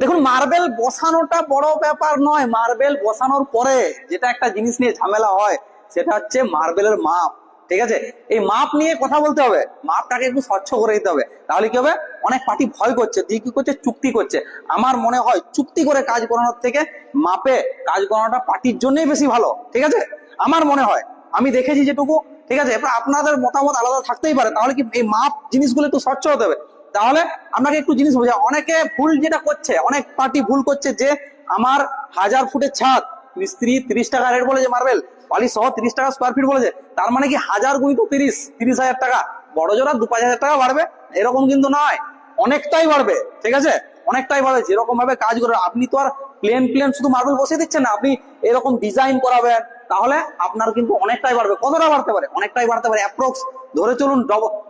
দেখুন, মার্বেল বসানোটা বড় ব্যাপার নয়। মার্বেল বসানোর পরে যেটা একটা জিনিস নিয়ে ঝামেলা হয় সেটা হচ্ছে মার্বেলের মাপ। ঠিক আছে, এই মাপ নিয়ে কথা বলতে হবে, মাপটাকে একটু স্বচ্ছ করে দিতে হবে। তাহলে কি হবে, অনেক পার্টি ভয় করছে, দিয়ে কি করছে, চুক্তি করছে। আমার মনে হয় চুক্তি করে কাজ করানোর থেকে মাপে কাজ করানোটা পার্টির জন্যই বেশি ভালো। ঠিক আছে, আমার মনে হয়, আমি দেখেছি যেটুকু। ঠিক আছে, এবার আপনাদের মতামত আলাদা থাকতেই পারে। তাহলে কি এই মাপ জিনিসগুলো একটু স্বচ্ছ হতে হবে। তাহলে আপনাকে একটু জিনিস বোঝা, অনেকে ভুল যেটা করছে, অনেক পার্টি ভুল করছে যে আমার 1000 ফুটের ছাদ, মিস্ত্রি 30 টাকা রেট বলেছে, মার্বেল বালি সহ 30 টাকা স্কোয়ার ফিট বলেছে, তার মানে কি 1000 × 30 30,000 টাকা, বড় জোড়া 2-5 হাজার টাকা বাড়বে, এরকম কিন্তু নয়, অনেকটাই বাড়বে। ঠিক আছে, অনেকটাই বাড়বে। যেরকম ভাবে কাজ করে, আপনি তো আর প্লেন প্লেন শুধু মার্বেল বসিয়ে দিচ্ছেন না, আপনি এরকম ডিজাইন করাবেন, তাহলে আপনার কিন্তু অনেকটাই বাড়বে। কতটা বাড়তে পারে, অনেকটাই বাড়তে পারে। অ্যাপ্রক্স ধরে চলুন,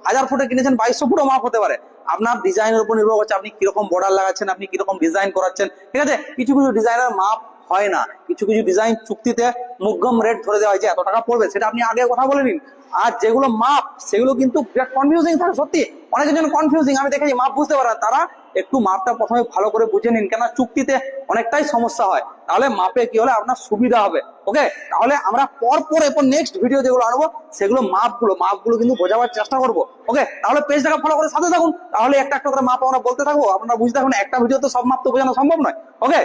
1000 ফুটে কিনেছেন, 2200 ফুটও মাপ হতে পারে। আপনার ডিজাইনের উপর নির্ভর করছে, আপনি কিরকম বর্ডার লাগাচ্ছেন, আপনি কিরকম ডিজাইন করাচ্ছেন। ঠিক আছে, কিছু কিছু ডিজাইনের মাপ হয় না, কিছু কিছু ডিজাইন চুক্তিতে মুগ্গম রেট ধরে দেওয়া হয় যে এত টাকা পড়বে, সেটা আপনি আগে কথা বলে নিন। আর যেগুলো মাপ, সেগুলো কিন্তু বিরাট কনফিউজিং থাকে। সত্যি অনেকের জন্য কনফিউজিং, আমি দেখেছি মাপ বুঝতে পারে না। তারা একটু মাপটা প্রথমে ভালো করে বুঝে নিন, কেন চুক্তিতে অনেকটাই সমস্যা হয়। তাহলে মাপে কি হলে আপনার সুবিধা হবে। ওকে, তাহলে আমরা এরপর নেক্সট ভিডিও যেগুলো আনবো, সেগুলো মাপগুলো কিন্তু বোঝাবার চেষ্টা করবো। ওকে, তাহলে পেজটাকে ফলো করে সাথে থাকুন, তাহলে একটা একটা করে মাপ আমরা বলতে থাকবো, আপনারা বুঝতে থাকুন। একটা ভিডিও তো সব মাপ তো বোঝানো সম্ভব নয়। ওকে।